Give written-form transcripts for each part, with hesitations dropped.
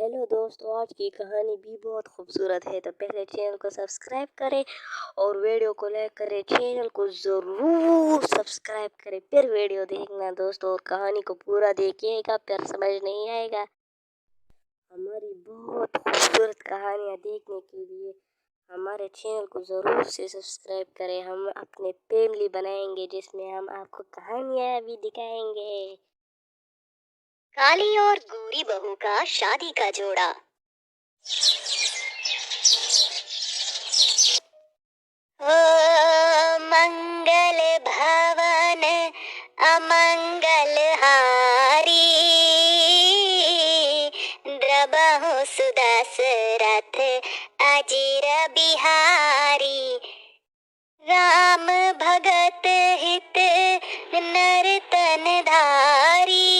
Hello दोस्तों, आज की कहानी भी बहुत खूबसूरत है। तो पहले चैनल को सब्सक्राइब करें और वीडियो को लाइक करें। चैनल को ज़रूर सब्सक्राइब करें, फिर वीडियो देखना दोस्तों, और कहानी को पूरा देखिएगा, फिर समझ नहीं आएगा। हमारी बहुत खूबसूरत कहानियाँ देखने के लिए हमारे चैनल को ज़रूर से सब्सक्राइब करें। हम अपने फैमिली बनाएंगे जिसमें हम आपको कहानियाँ भी दिखाएंगे। काली और गोरी बहू का शादी का जोड़ा। ओ मंगल भवन अमंगल हारी, द्रबहु सुदशरथ अजीर बिहारी। राम भगत हित नर्तन धारी,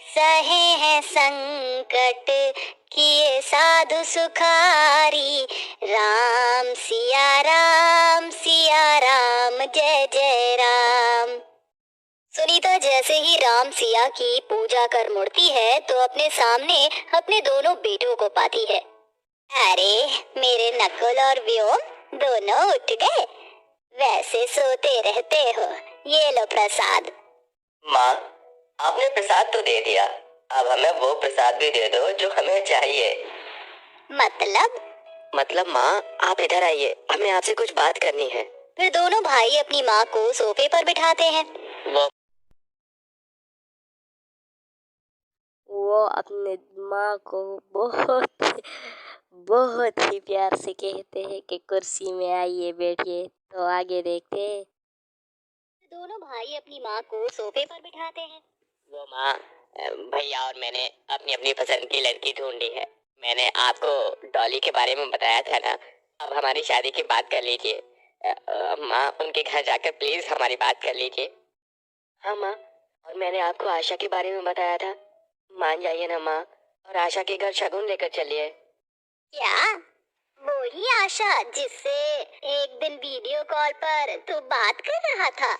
सहे हैं संकट किए साधु सुखारी। राम सिया राम जय जय राम। सुनीता जैसे ही राम सिया की पूजा कर मुड़ती है तो अपने सामने अपने दोनों बेटों को पाती है। अरे मेरे नकुल और व्योम दोनों उठ गए, वैसे सोते रहते हो। ये लो प्रसाद। माँ, आपने प्रसाद तो दे दिया, अब हमें वो प्रसाद भी दे दो जो हमें चाहिए। मतलब माँ, आप इधर आइए, हमें आपसे कुछ बात करनी है। फिर दोनों भाई अपनी माँ को सोफे पर बिठाते हैं। वो अपने माँ को बहुत बहुत ही प्यार से कहते हैं कि कुर्सी में आइए बैठिए। तो आगे देखते हैं। दोनों भाई अपनी माँ को सोफे पर बिठाते हैं। वो माँ, भैया और मैंने अपनी अपनी पसंद की लड़की ढूंढी है। मैंने आपको डॉली के बारे में बताया था ना, अब हमारी शादी की बात कर लीजिए। माँ, उनके घर जाकर प्लीज हमारी बात कर लीजिए। हाँ माँ, और मैंने आपको आशा के बारे में बताया था, मान जाइए ना माँ, और आशा के घर शगुन लेकर चलिए। क्या? वो ही आशा जिससे एक दिन वीडियो कॉल पर तू बात कर रहा था?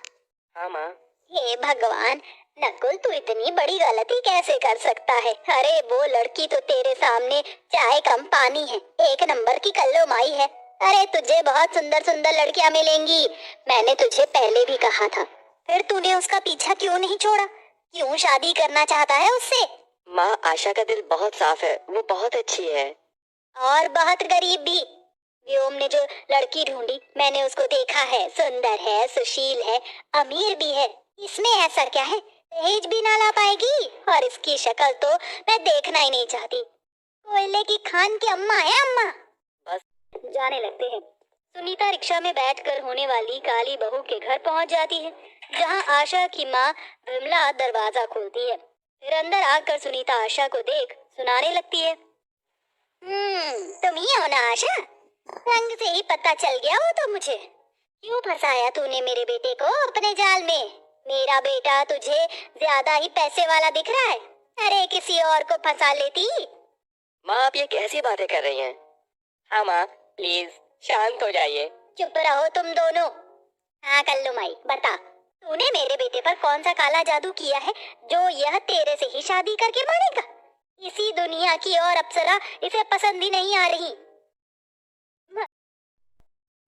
हाँ माँ। हे भगवान, नकुल तू इतनी बड़ी गलती कैसे कर सकता है? अरे वो लड़की तो तेरे सामने चाय कम पानी है, एक नंबर की कल्लो माई है। अरे तुझे बहुत सुंदर सुंदर लड़कियां मिलेंगी, मैंने तुझे पहले भी कहा था। फिर तूने उसका पीछा क्यों नहीं छोड़ा? क्यों शादी करना चाहता है उससे? माँ, आशा का दिल बहुत साफ है, वो बहुत अच्छी है। और बहुत गरीब भी। व्योम ने जो लड़की ढूंढी, मैंने उसको देखा है, सुंदर है, सुशील है, अमीर भी है। इसमें ऐसा क्या है? दहेज भी ना ला पाएगी, और इसकी शक्ल तो मैं देखना ही नहीं चाहती। कोयले की खान की अम्मा है अम्मा। बस जाने लगते हैं। सुनीता रिक्शा में बैठकर होने वाली काली बहू के घर पहुंच जाती है, जहां आशा की माँ विमला दरवाजा खोलती है। फिर अंदर आकर सुनीता आशा को देख सुनाने लगती है। तुम ही हो ना आशा? रंग से ही पता चल गया हो तो मुझे। क्यों फंसाया तूने मेरे बेटे को अपने जाल में? मेरा बेटा तुझे ज्यादा ही पैसे वाला दिख रहा है। अरे किसी और को फंसा लेती। माँ, आप ये कैसी बातें कर रही हैं? हाँ माँ, प्लीज शांत हो जाइए। चुप रहो तुम दोनों। हाँ कल्लू माई, बता, तूने मेरे बेटे पर कौन सा काला जादू किया है जो यह तेरे से ही शादी करके मानेगा? इसी दुनिया की और अप्सरा इसे पसंद ही नहीं आ रही।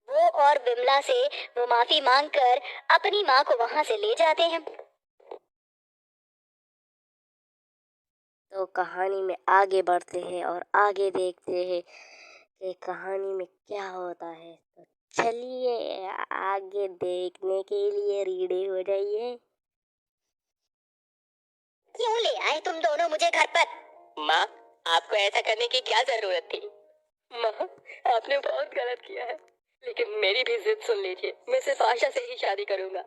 वो और विमला से वो माफी मांगकर अपनी माँ को वहां से ले जाते हैं। तो कहानी में आगे बढ़ते हैं और आगे देखते हैं कि कहानी में क्या होता है। तो चलिए आगे देखने के लिए रेडी हो जाइए। क्यों ले आए तुम दोनों मुझे घर पर? माँ, आपको ऐसा करने की क्या जरूरत थी? माँ, आपने बहुत गलत किया है, लेकिन मेरी भी जिद सुन लीजिए, मैं सिर्फ आशा से ही शादी करूंगा।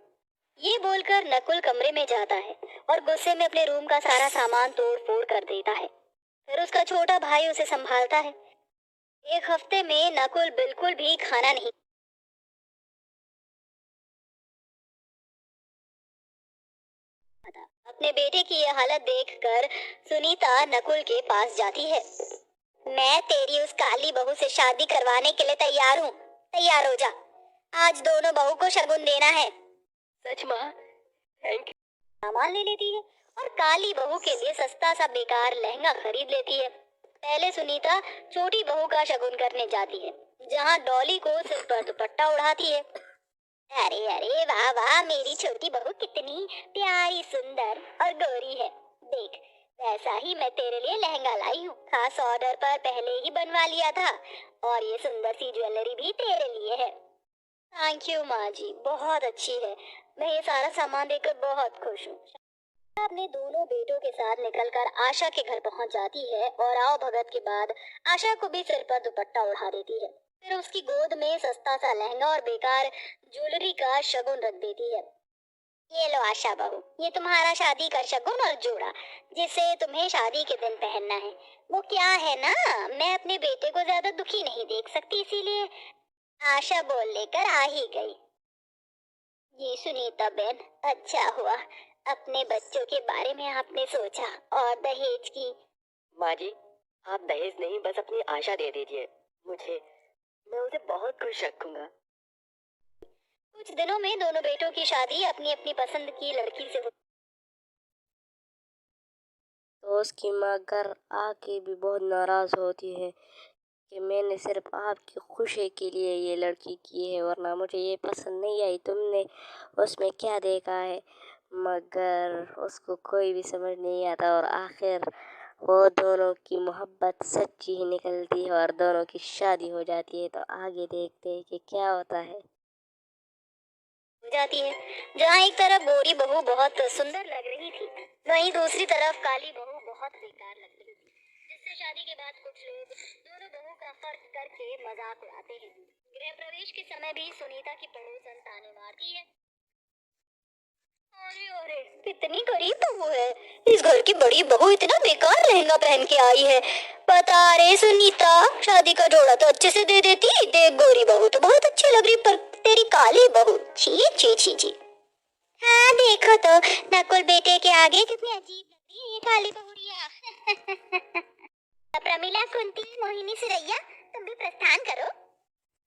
ये बोलकर नकुल कमरे में जाता है और गुस्से में अपने रूम का सारा सामान तोड़ फोड़ कर देता है। फिर उसका छोटा भाई उसे संभालता है। एक हफ्ते में नकुल बिल्कुल भी खाना नहीं खाता। अपने बेटे की यह हालत देखकर सुनीता नकुल के पास जाती है। मैं तेरी उस काली बहू से शादी करवाने के लिए तैयार हूँ, तैयार हो जा। आज दोनों बहू को शगुन देना है। सच माँ? Thank you. सामान ले लेती है और काली बहू के लिए सस्ता सा बेकार लहंगा खरीद लेती है। पहले सुनीता छोटी बहू का शगुन करने जाती है, जहाँ डॉली को सिर पर दुपट्टा उड़ाती है। अरे अरे वाह वाह, मेरी छोटी बहू कितनी प्यारी, सुंदर और गोरी है। देख, वैसा ही मैं तेरे लिए लहंगा लाई हूँ, खास ऑर्डर पर पहले ही बनवा लिया था। और ये सुंदर सी ज्वेलरी भी तेरे लिए है। थैंक यू माँ जी, बहुत अच्छी है। मैं ये सारा सामान देखकर बहुत खुश हूँ। अपने दोनों बेटों के साथ निकलकर आशा के घर पहुंच जाती है और आओ भगत के बाद आशा को भी सिर पर दुपट्टा उड़ा देती है। फिर उसकी गोद में सस्ता सा लहंगा और बेकार ज्वेलरी का शगुन रख देती है। ये लो आशा बहू, ये तुम्हारा शादी का शगुन और जोड़ा, जिसे तुम्हें शादी के दिन पहनना है। वो क्या है ना, मैं अपने बेटे को ज्यादा दुखी नहीं देख सकती, इसीलिए आशा बोल लेकर आ ही गई। ये सुनीता बहन, अच्छा हुआ अपने बच्चों के बारे में आपने सोचा। और दहेज की? माँ जी, आप दहेज नहीं, बस अपनी आशा दे दीजिए मुझे, मैं उसे बहुत खुश रखूंगा। कुछ दिनों में दोनों बेटों की शादी अपनी अपनी पसंद की लड़की से हो। तो उसकी माँ घर आके भी बहुत नाराज होती है कि मैंने सिर्फ आपकी खुशी के लिए ये लड़की की है, वरना मुझे ये पसंद नहीं आई। तुमने उसमें क्या देखा है? मगर उसको कोई भी समझ नहीं आता और आखिर वो दोनों की मोहब्बत सच्ची ही निकलती है और दोनों की शादी हो जाती है। तो आगे देखते हैं कि क्या होता है। जाती है, जहाँ एक तरफ गोरी बहू बहुत सुंदर लग रही थी, वहीं दूसरी तरफ काली बहू बहुत बेकार लग रही थी, जिससे शादी के बाद कुछ लोग दोनों बहू का फर्क करके मजाक उड़ाते हैं। गृह प्रवेश के समय भी सुनीता की पड़ोसन ताने मारती है। अरे अरे, कितनी गरीब बहू है, इस घर की बड़ी बहू इतना बेकार लहंगा पहन के आई है। बता रे सुनीता, शादी का जोड़ा तो अच्छे से दे देती। देख, गोरी बहू तो बहुत अच्छी लग रही, पर तेरी काली बहू, छी छी छी छी। हाँ देखो तो, नकुल बेटे के आगे कितनी अजीब लग रही है ये काली बहुरिया। प्रमिला, कुंती, मोहिनी, सुरैया, तुम भी प्रस्थान करो।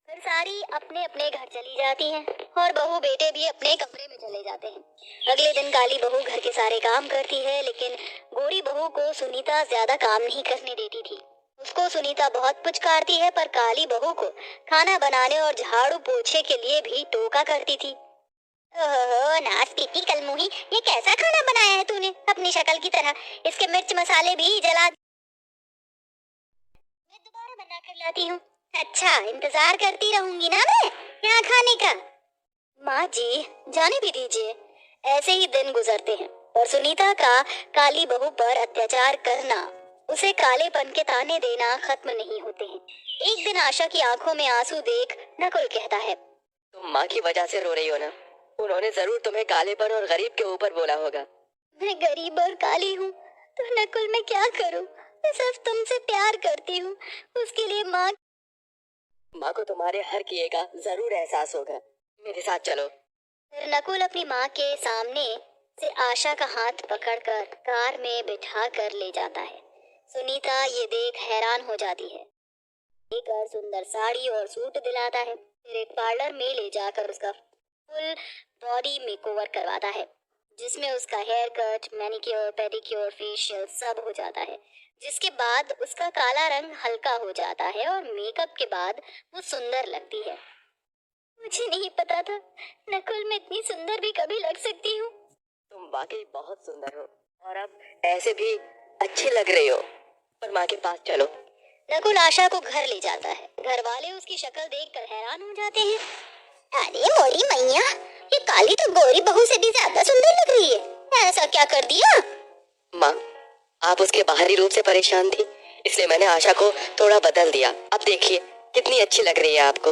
फिर सारी अपने अपने घर चली जाती हैं और बहू बेटे भी अपने कमरे में चले जाते हैं। अगले दिन काली बहू घर के सारे काम करती है, लेकिन गोरी बहू को सुनीता ज्यादा काम नहीं करने देती थी। उसको सुनीता बहुत पुचकारती है, पर काली बहू को खाना बनाने और झाड़ू पोछे के लिए भी टोका करती थी। ओहो नास्तिकी कलमुही, ये कैसा खाना बनाया है तूने अपनी शक्ल की तरह? इसके मिर्च मसाले भी जला। मैं दोबारा बना कर लाती हूँ। अच्छा, इंतजार करती रहूंगी ना मैं यहाँ खाने का। माँ जी, जाने भी दीजिए। ऐसे ही दिन गुजरते हैं और सुनीता का काली बहू पर अत्याचार करना, उसे कालेपन के ताने देना खत्म नहीं होते हैं। एक दिन आशा की आंखों में आंसू देख नकुल कहता है, तुम माँ की वजह से रो रही हो ना? उन्होंने जरूर तुम्हें कालेपन और गरीब के ऊपर बोला होगा। मैं गरीब और काली हूँ तो नकुल मैं क्या करूँ? मैं सिर्फ तुमसे प्यार करती हूँ, उसके लिए माँ को तुम्हारे हर किए का जरूर एहसास होगा। मेरे साथ चलो। फिर नकुल अपनी माँ के सामने से आशा का हाथ पकड़कर कार में बिठा कर ले जाता है। सुनीता ये देख हैरान हो जाती है। एक और सुंदर साड़ी और सूट दिलाता है, फिर एक पार्लर में ले जाकर उसका फुल बॉडी मेकओवर करवाता है, जिसमें उसका haircut, manicure, pedicure, facial सब हो जाता है। जिसके बाद उसका काला रंग हल्का हो जाता है और मेकअप के बाद वो सुंदर लगती है। मुझे नहीं पता था नकुल मैं इतनी सुंदर भी कभी लग सकती हूँ। तुम वाकई बहुत सुंदर हो और अब ऐसे भी अच्छी लग रही हो। पर माँ के पास चलो। नकुल आशा को घर ले जाता है। घर वाले उसकी शक्ल देखकर हैरान हो जाते हैं। अरे मोरी मैया, ये काली तो गोरी बहू से भी ज्यादा सुंदर लग रही है। ऐसा क्या कर दिया? माँ, आप उसके बाहरी रूप से परेशान थी, इसलिए मैंने आशा को थोड़ा बदल दिया। अब देखिए कितनी अच्छी लग रही है आपको।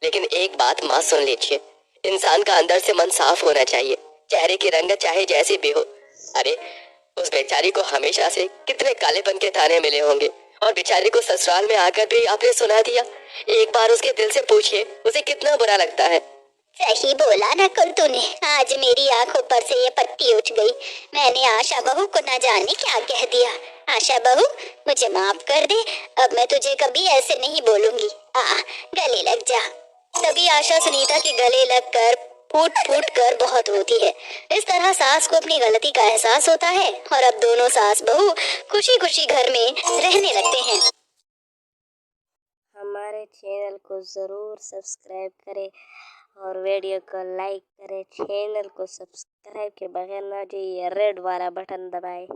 लेकिन एक बात माँ सुन लीजिए, इंसान का अंदर से मन साफ होना चाहिए, चेहरे की रंगत चाहे जैसी भी हो। अरे उस बेचारी को हमेशा से कितने कालेपन के ताने मिले होंगे और बेचारी को ससुराल में आकर भी आपने सुना दिया। एक बार उसके दिल से पूछिए उसे कितना बुरा लगता है। सही बोला नकुल तूने, आज मेरी आंखों पर से ये पट्टी उठ गई। मैंने आशा बहू को न जाने क्या कह दिया। आशा बहू मुझे माफ कर दे, अब मैं तुझे कभी ऐसे नहीं बोलूंगी। गले लग जा। तभी आशा सुनीता के गले लगकर फूट फूट कर बहुत रोती है। इस तरह सास को अपनी गलती का एहसास होता है और अब दोनों सास बहू खुशी खुशी घर में रहने लगते हैं। हमारे चैनल को ज़रूर सब्सक्राइब करें और वीडियो को लाइक करें। चैनल को सब्सक्राइब के बगैर ना जो ये रेड वाला बटन दबाएं।